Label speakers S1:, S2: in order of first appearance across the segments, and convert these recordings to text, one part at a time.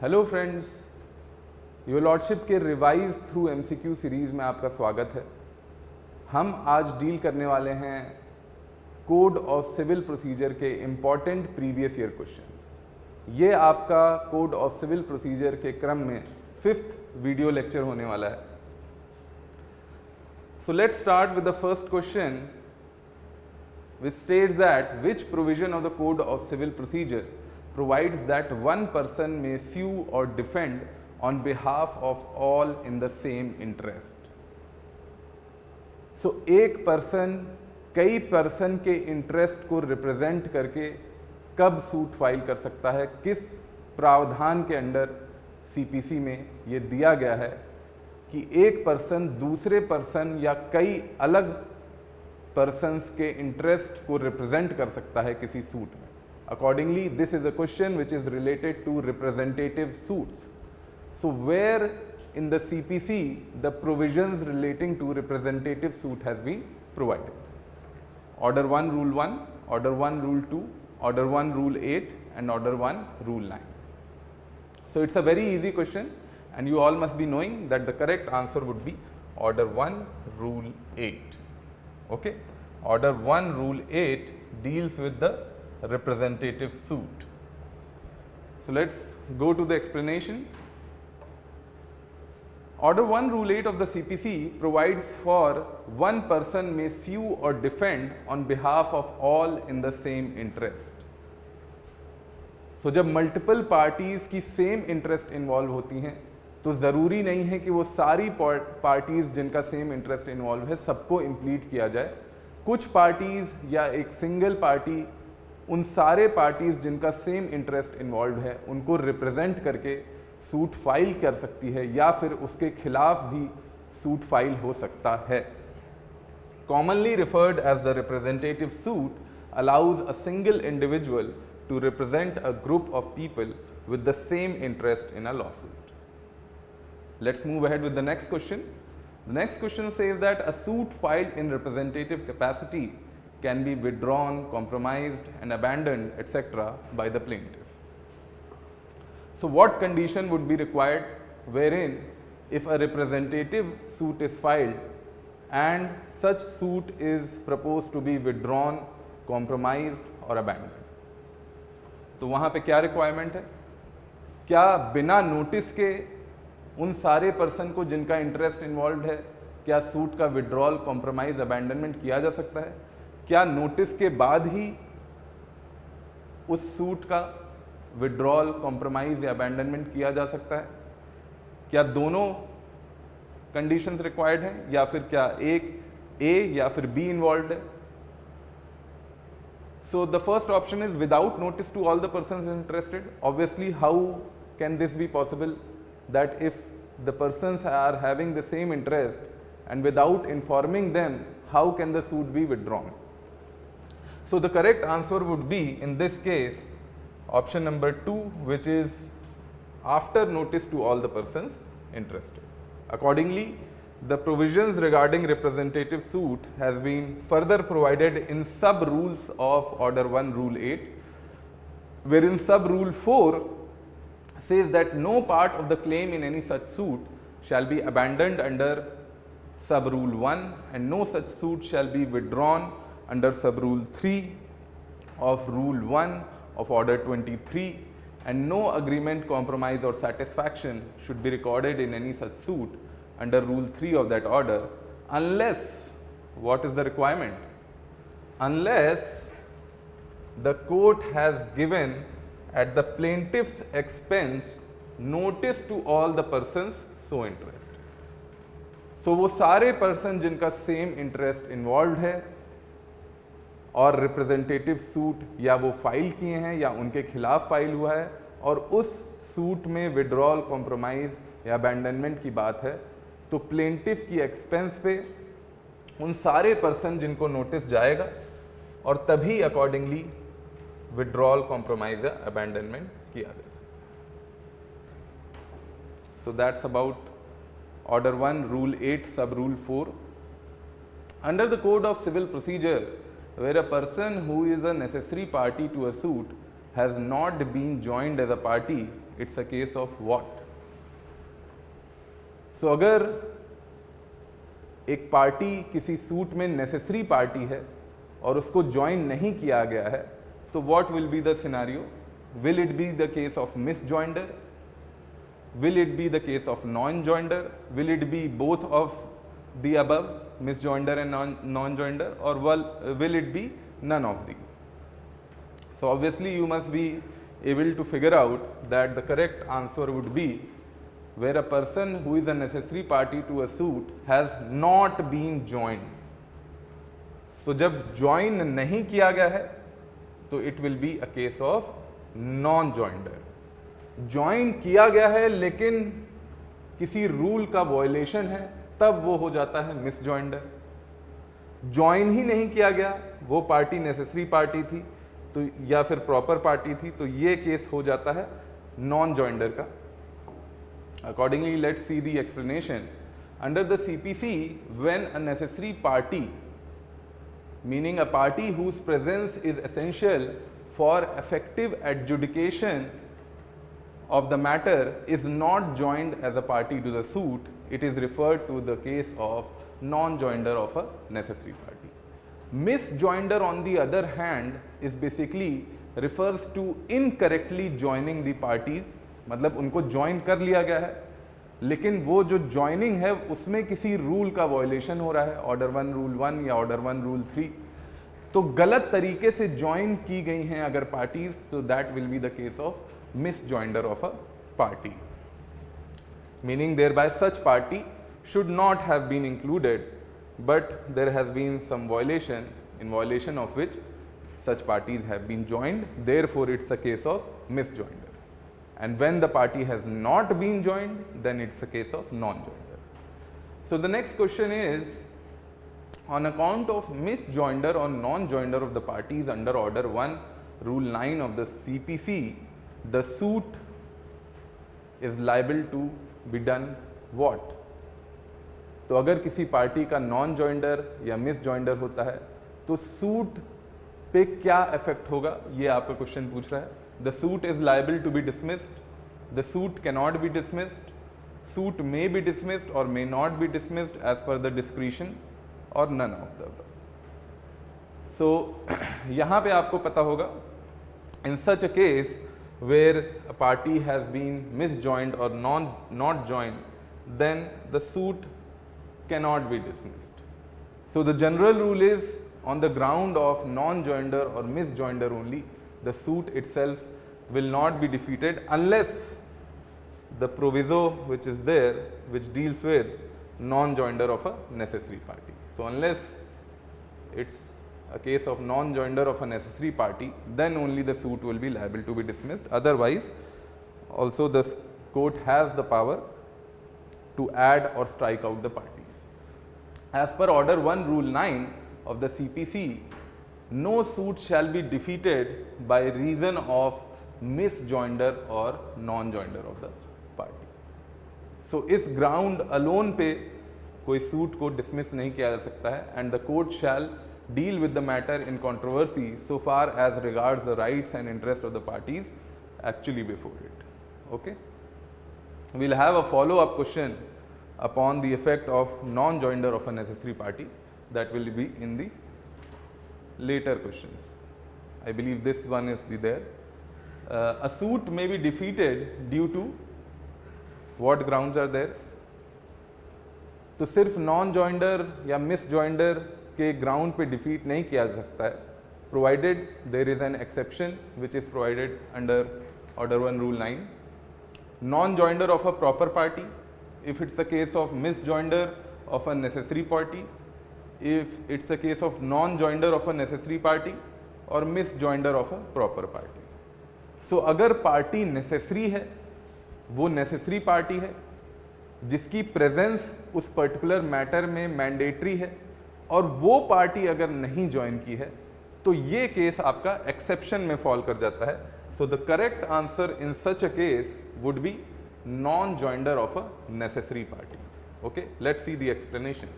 S1: Hello friends, your lordship के revise through MCQ series में आपका स्वागत है। हम आज डील करने वाले हैं कोड ऑफ सिविल प्रोसीजर के इम्पॉर्टेंट प्रीवियस ईयर क्वेश्चंस। ये आपका कोड ऑफ सिविल प्रोसीजर के क्रम में 5th वीडियो लेक्चर होने वाला है। So let's start with the first question which states that which provision of the code of civil procedure provides that one person may sue or defend on behalf of all in the same interest. So एक person कई person के interest को represent करके कब suit file कर सकता है, किस प्रावधान के अंडर सीपीसी में ये दिया गया है कि एक पर्सन दूसरे पर्सन या कई अलग पर्सन्स के इंटरेस्ट को रिप्रेजेंट कर सकता है किसी सूट में। Accordingly this is a question which is related to representative suits. So where in the CPC the provisions relating to representative suit has been provided. Order 1 rule 1, order 1 rule 2, order 1 rule 8 and order 1 rule 9. So it's a very easy question and you all must be knowing that the correct answer would be order 1 rule 8. Okay, order 1 rule 8 deals with the representative suit. So let's go to the explanation. Order 1 rule 8 of the CPC provides for one person may sue or defend on behalf of all in the same interest. So जब multiple parties की same interest involve होती हैं तो ज़रूरी नहीं है कि वो सारी पार्टीज़ जिनका सेम इंटरेस्ट इन्वॉल्व है सबको इम्प्लीट किया जाए। कुछ पार्टीज़ या एक सिंगल पार्टी उन सारे पार्टीज़ जिनका सेम इंटरेस्ट इन्वॉल्व है उनको रिप्रेजेंट करके सूट फाइल कर सकती है या फिर उसके खिलाफ भी सूट फाइल हो सकता है। Commonly referred as the representative suit allows a single individual to represent a group of people with the same interest in a lawsuit. Let's move ahead with the next question. The next question says that a suit filed in representative capacity can be withdrawn, compromised and abandoned, etc. by the plaintiff. So what condition would be required wherein if a representative suit is filed and such suit is proposed to be withdrawn, compromised or abandoned? तो वहाँ पे क्या requirement है? क्या बिना notice के उन सारे पर्सन को जिनका इंटरेस्ट इन्वॉल्व है क्या सूट का विड्रॉल, कॉम्प्रोमाइज, अबैंडनमेंट किया जा सकता है? क्या नोटिस के बाद ही उस सूट का विड्रॉल, कॉम्प्रोमाइज या अबैंडनमेंट किया जा सकता है? क्या दोनों कंडीशंस रिक्वायर्ड हैं या फिर क्या एक ए या फिर बी इन्वॉल्व है? So the first option is without notice to all the persons interested. Obviously, how can this be possible that if the persons are having the same interest and without informing them, how can the suit be withdrawn? So the correct answer would be in this case option number 2, which is after notice to all the persons interested. Accordingly, the provisions regarding representative suit has been further provided in sub rules of order 1 rule 8, wherein sub rule 4 says that no part of the claim in any such suit shall be abandoned under sub rule 1 and no such suit shall be withdrawn under sub rule 3 of rule 1 of order 23, and no agreement, compromise or satisfaction should be recorded in any such suit under rule 3 of that order unless, what is the requirement? Unless the court has given at the plaintiff's expense notice to all the persons so interested. So वो सारे person जिनका same interest involve है और representative suit या वो file किए हैं या उनके खिलाफ फाइल हुआ है और उस सूट में विड्रॉल, कॉम्प्रोमाइज या अबैंडनमेंट की बात है तो प्लेंटिफ की एक्सपेंस पे उन सारे पर्सन जिनको नोटिस जाएगा और तभी अकॉर्डिंगली विड्रॉल, कॉम्प्रोमाइज या अबैंडनमेंट किया जा सकता है। So that's about order 1 rule 8 sub rule 4. Under the code of civil procedure where a person who is a necessary party to a suit has not been joined as a party it's a case of what? So अगर एक party किसी suit में necessary party है और उसको join नहीं किया गया है, तो what will be the scenario? Will it be the case of misjoinder? Will it be the case of non-joinder? Will it be both of the above, misjoinder and non-joinder, or will it be none of these? So obviously you must be able to figure out that the correct answer would be where a person who is a necessary party to a suit has not been joined. So जब join नहीं किया गया है तो it will be a case of non-joinder. Join किया गया है लेकिन किसी रूल का वायलेशन है, तब वो हो जाता है मिसजॉइंडर. ज्वाइन ही नहीं किया गया, वो पार्टी नेसेसरी पार्टी थी तो या फिर प्रॉपर पार्टी थी, तो ये केस हो जाता है नॉन जॉइंडर का. Accordingly let's see the explanation. Under the CPC, when a necessary party, meaning a party whose presence is essential for effective adjudication of the matter, is not joined as a party to the suit, it is referred to the case of non-joinder of a necessary party. Misjoinder on the other hand is basically refers to incorrectly joining the parties. मतलब उनको join कर लिया गया है लेकिन वो जो joining है उसमें किसी रूल का वायलेशन हो रहा है, ऑर्डर 1 रूल 1 या ऑर्डर 1 रूल 3, तो गलत तरीके से ज्वाइन की गई हैं अगर पार्टीज, तो that will be the case of misjoinder of a party, meaning thereby such party should not have been included, but there has been some violation, in violation of which such parties have been joined, therefore it's a case of misjoinder. And when the party has not been joined, then it's a case of non-joinder. So the next question is, on account of misjoinder or non-joinder of the parties under order 1 rule 9 of the CPC, the suit is liable to be done what? तो अगर किसी party का non joinder या miss joinder होता है तो suit पे क्या इफेक्ट होगा, ये आपका क्वेश्चन पूछ रहा है. The suit is liable to be dismissed, the suit can not be dismissed, suit may be dismissed or may not be dismissed as per the discretion or none of the above. So यहाँ पे आपको पता होगा, in such a case where a party has been misjoined or not joined, then the suit cannot be dismissed. So the general rule is, on the ground of non-joinder or misjoinder only, the suit itself will not be defeated unless the proviso which is there, which deals with non-joinder of a necessary party. So unless it's a case of non-joinder of a necessary party, then only the suit will be liable to be dismissed. Otherwise, also the court has the power to add or strike out the parties. As per order 1 rule 9 of the CPC, no suit shall be defeated by reason of misjoinder or non-joinder of the party. So इस ground alone पे कोई suit को dismiss नहीं किया जा सकता है, and the court shall deal with the matter in controversy so far as regards the rights and interests of the parties actually before it. Okay, we'll have a follow-up question upon the effect of non-joinder of a necessary party, that will be in the later questions. I believe this one is there. A suit may be defeated due to what grounds are there? तो सिर्फ non joinder या misjoinder के ground पे defeat नहीं किया जा सकता है, provided there is an exception which is provided under order 1 rule 9. Non joinder of a proper party, if it's a case of misjoinder of a necessary party, if it's a case of non-joinder of a necessary party or misjoinder of a proper party. So अगर party necessary है, वो necessary party है जिसकी presence उस particular matter में mandatory है, और वो पार्टी अगर नहीं ज्वाइन की है तो ये केस आपका एक्सेप्शन में फॉल कर जाता है. So the correct answer in such a case would be non-joinder of a necessary party. Okay, let's see the explanation.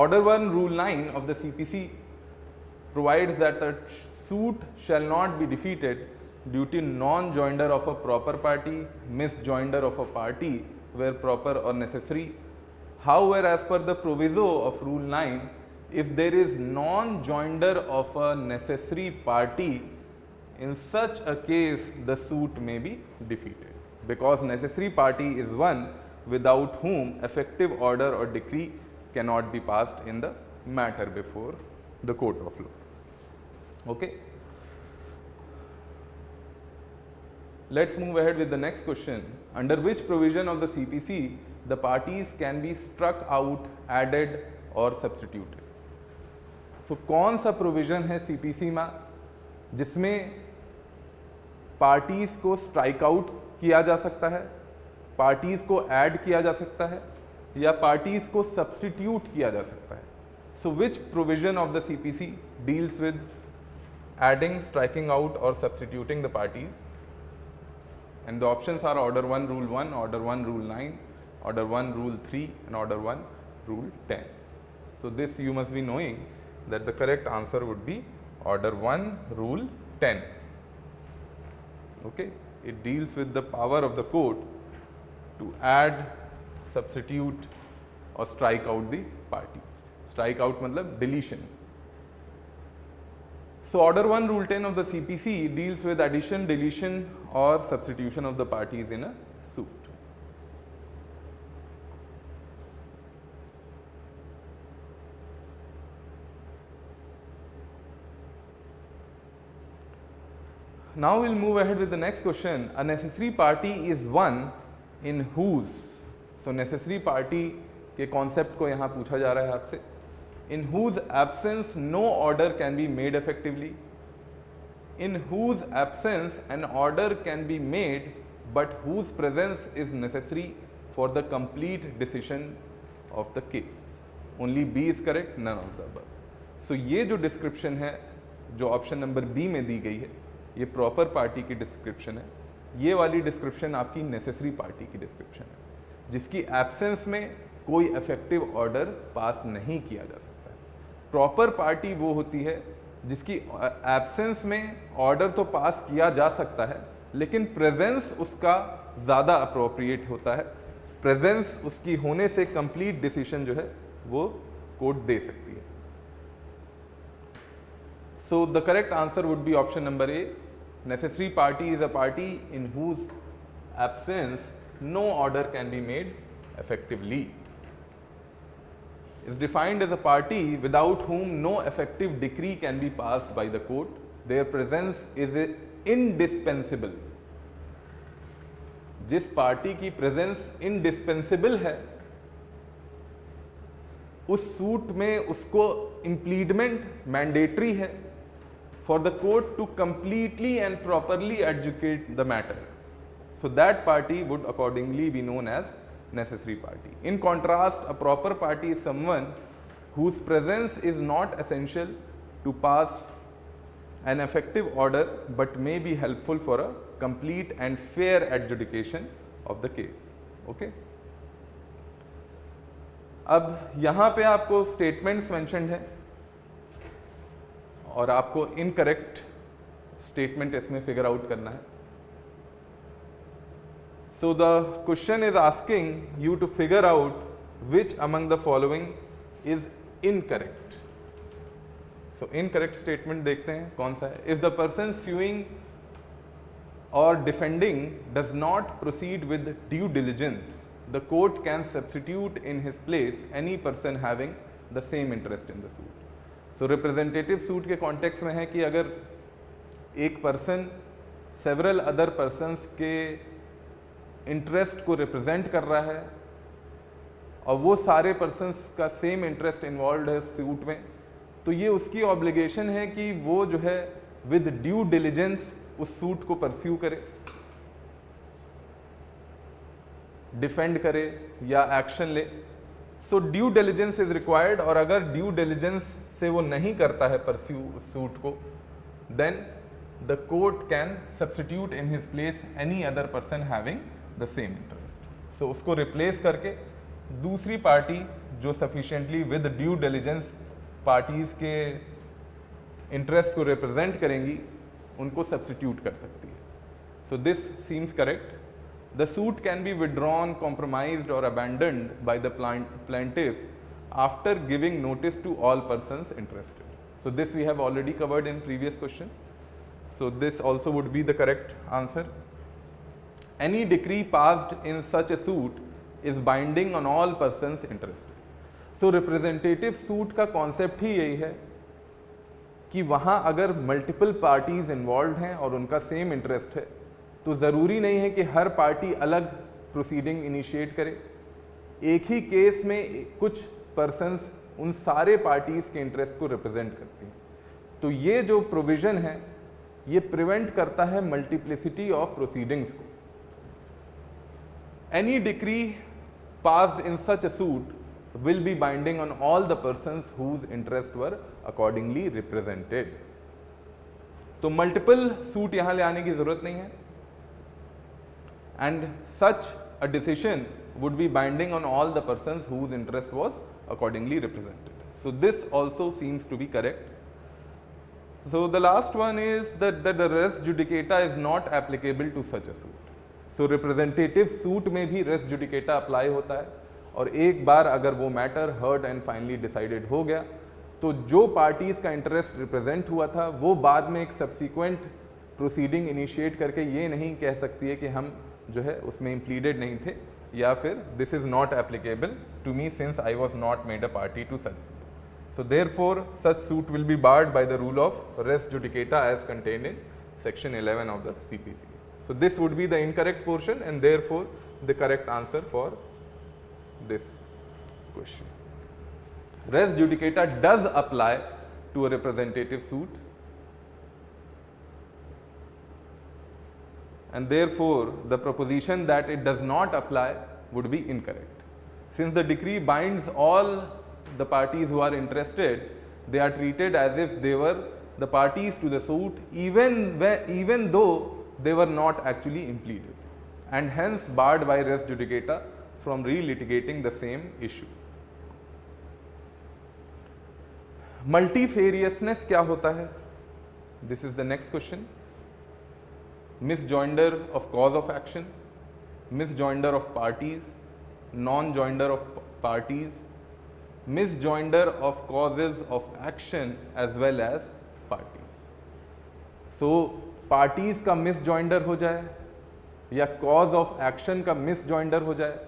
S1: Order 1 rule 9 of the CPC provides that the suit shall not be defeated due to non-joinder of a proper party, misjoinder of a party where proper or necessary. However, as per the proviso of Rule 9, if there is non-joinder of a necessary party, in such a case the suit may be defeated, because necessary party is one without whom effective order or decree cannot be passed in the matter before the court of law. Okay. Let's move ahead with the next question. Under which provision of the CPC the parties can be struck out, added or substituted? So कौन सा provision है CPC में जिसमें parties को strike out किया जा सकता है, पार्टीज को ऐड किया जा सकता है या पार्टीज को सब्सटीट्यूट किया जा सकता है? So which provision of the CPC deals with adding, striking out or substituting the parties? And the options are Order 1 Rule 1, Order 1 Rule 9, Order 1 Rule 3 and Order 1 Rule 10. So this you must be knowing that the correct answer would be Order 1 Rule 10. Okay, it deals with the power of the court to add, substitute or strike out the parties. Strike out matlab deletion. So Order 1 Rule 10 of the CPC deals with addition, deletion or substitution of the parties in a suit. Now we'll move ahead with the next question. A necessary party is one in whose, so necessary party के concept को यहाँ पूछा जा रहा है आपसे. In whose absence no order can be made effectively, in whose absence an order can be made but whose presence is necessary for the complete decision of the case. Only B is correct, none of the above. So ये जो description है जो option number B में दी गई है, ये proper party की description है. ये वाली डिस्क्रिप्शन आपकी नेसेसरी पार्टी की डिस्क्रिप्शन है जिसकी एब्सेंस में कोई इफेक्टिव ऑर्डर पास नहीं किया जा सकता. प्रॉपर पार्टी वो होती है जिसकी एब्सेंस में ऑर्डर तो पास किया जा सकता है लेकिन प्रेजेंस उसका ज़्यादा अप्रोप्रिएट होता है. प्रेजेंस उसकी होने से कंप्लीट डिसीजन जो है वो कोर्ट दे सकती है. So the correct answer would be option number A. Necessary party is a party in whose absence no order can be made effectively. Is defined as a party without whom no effective decree can be passed by the court. Their presence is indispensable. जिस party की presence indispensable है उस suit में उसको इम्प्लीडमेंट mandatory है for the court to completely and properly adjudicate the matter. So that party would accordingly be known as necessary party. In contrast, a proper party is someone whose presence is not essential to pass an effective order but may be helpful for a complete and fair adjudication of the case. Okay? अब यहाँ पे आपको statements mentioned है और आपको incorrect statement इसमें figure out करना है. So the question is asking you to figure out which among the following is incorrect. So incorrect statement देखते हैं कौन सा है. If the person suing or defending does not proceed with due diligence, the court can substitute in his place any person having the same interest in the suit. So representative suit के context में है कि अगर एक person several other persons के interest को represent कर रहा है और वो सारे पर्सन्स का सेम इंटरेस्ट इन्वॉल्व है सूट में, तो ये उसकी ऑब्लिगेशन है कि वो जो है विद ड्यू डिलिजेंस उस सूट को परस्यू करे, डिफेंड करे या एक्शन ले. So due diligence is required और अगर ड्यू डिलिजेंस से वो नहीं करता है परस्यू उस सूट को, then the court can substitute in his place any other person having the same interest. So उसको रिप्लेस करके दूसरी पार्टी जो sufficiently with due diligence parties के इंटरेस्ट को रिप्रेजेंट करेंगी उनको सब्स्टिट्यूट कर सकती है. So this seems correct. The suit can be withdrawn, compromised or abandoned by the plaintiff after giving notice to all persons interested. So this we have already covered in previous question. So this also would be the correct answer. Any decree passed in such a suit is binding on all persons interested. So representative suit का concept ही यही है कि वहाँ अगर multiple parties involved हैं और उनका same interest है तो ज़रूरी नहीं है कि हर पार्टी अलग proceeding initiate करे. एक ही केस में कुछ persons उन सारे पार्टीज के इंटरेस्ट को रिप्रेजेंट करती हैं. तो ये जो प्रोविजन है ये प्रिवेंट करता है मल्टीप्लिसिटी ऑफ प्रोसीडिंग्स को. Any decree passed in such a suit will be binding on all the persons whose interest were accordingly represented. तो मल्टीपल सूट यहां ले आने की जरूरत नहीं है. And such a decision would be binding on all the persons whose interest was accordingly represented. So this also seems to be correct. So the last one is that the res judicata is not applicable to such a suit. So representative suit में भी res judicata apply होता है और एक बार अगर वो matter heard and finally decided हो गया तो जो parties का interest represent हुआ था वो बाद में एक subsequent proceeding initiate करके ये नहीं कह सकती है कि हम जो है उसमें impleaded नहीं थे या फिर this is not applicable to me since I was not made a party to such suit. So therefore such suit will be barred by the rule of res judicata as contained in section 11 of the CPC. So this would be the incorrect portion and therefore the correct answer for this question. Res judicata does apply to a representative suit and therefore the proposition that it does not apply would be incorrect. Since the decree binds all the parties who are interested, they are treated as if they were the parties to the suit even though they were not actually impleaded and hence barred by res judicata from relitigating the same issue. Multifariousness क्या होता है? This is the next question. Misjoinder of cause of action, misjoinder of parties, non-joinder of parties, misjoinder of causes of action as well as parties. So parties का misjoinder हो जाए या cause of action का misjoinder हो जाए,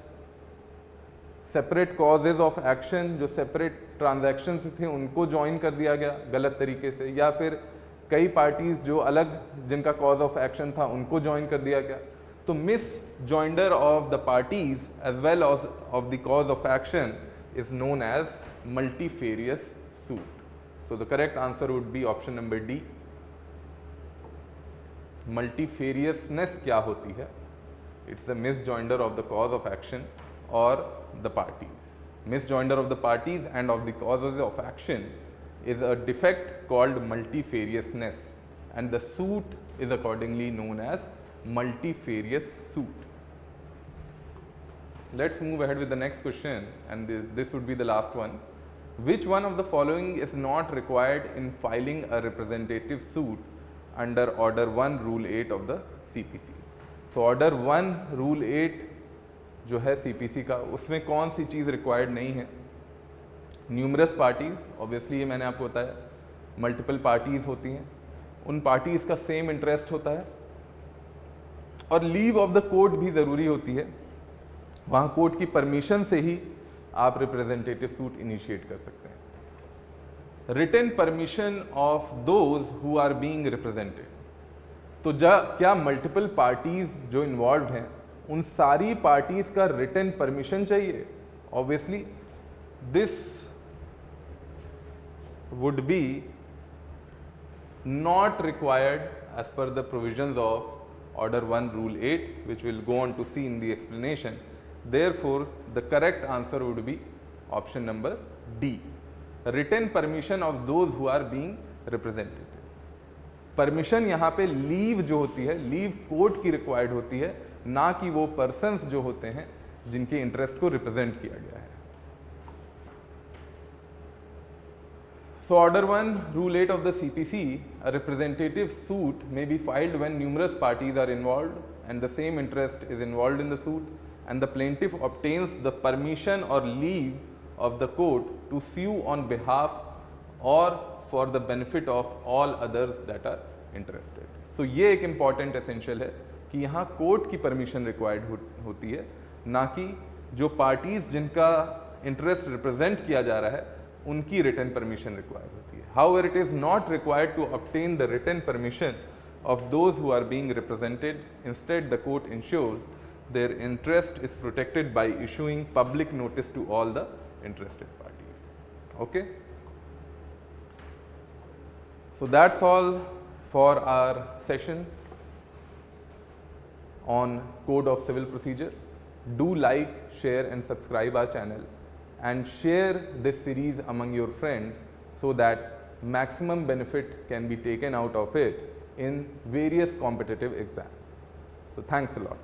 S1: separate causes of action जो separate transactions थे उनको join कर दिया गया गलत तरीके से या फिर कई पार्टीज जो अलग जिनका कॉज ऑफ एक्शन था उनको ज्वाइन कर दिया गया. तो misjoinder of the parties as well of the cause of action is known as multifarious suit. So the correct answer would be option number D. Multifariousness क्या होती है? It's the misjoinder of the cause of action or the parties. Misjoinder of the parties and of the causes of action is a defect called multifariousness and the suit is accordingly known as multifarious suit. Let's move ahead with the next question and this would be the last one. Which one of the following is not required in filing a representative suit under Order 1 Rule 8 of the CPC? So Order 1 Rule 8 जो है CPC का उसमें कौन सी चीज़ required नहीं है? Numerous parties, obviously ये मैंने आपको बताया, मल्टीपल पार्टीज़ होती हैं, उन पार्टीज़ का सेम इंटरेस्ट होता है और लीव ऑफ द कोर्ट भी ज़रूरी होती है. वहाँ कोर्ट की परमिशन से ही आप रिप्रेजेंटेटिव सूट इनिशिएट कर सकते हैं. Written permission of those who are being represented. तो क्या मल्टीपल पार्टीज़ जो इन्वॉल्व हैं उन सारी पार्टीज़ का रिटन परमिशन चाहिए? Obviously this would be not required as per the provisions of Order 1 Rule 8 which we'll go on to see in the explanation. Therefore, the correct answer would be option number D. Written permission of those who are being represented. Permission यहाँ पे leave जो होती है, leave court की required होती है, ना कि वो persons जो होते हैं जिनके interest को represent किया गया है. So order 1, rule 8 of the CPC, a representative suit may be filed when numerous parties are involved and the same interest is involved in the suit, and the plaintiff obtains the permission or leave of the court to sue on behalf or for the benefit of all others that are interested. So ये एक important essential है कि यहाँ court की permission required होती है, ना कि जो पार्टीज जिनका इंटरेस्ट रिप्रेजेंट किया जा रहा है उनकी रिटन परमिशन रिक्वायर्ड होती है. However, it is not required to obtain the written permission of those who are being represented. Instead, the court ensures their interest is protected by issuing public notice to all the interested parties. Okay? So that's all for our session on Code of Civil Procedure. Do like, share and subscribe our channel and share this series among your friends so that maximum benefit can be taken out of it in various competitive exams. So thanks a lot.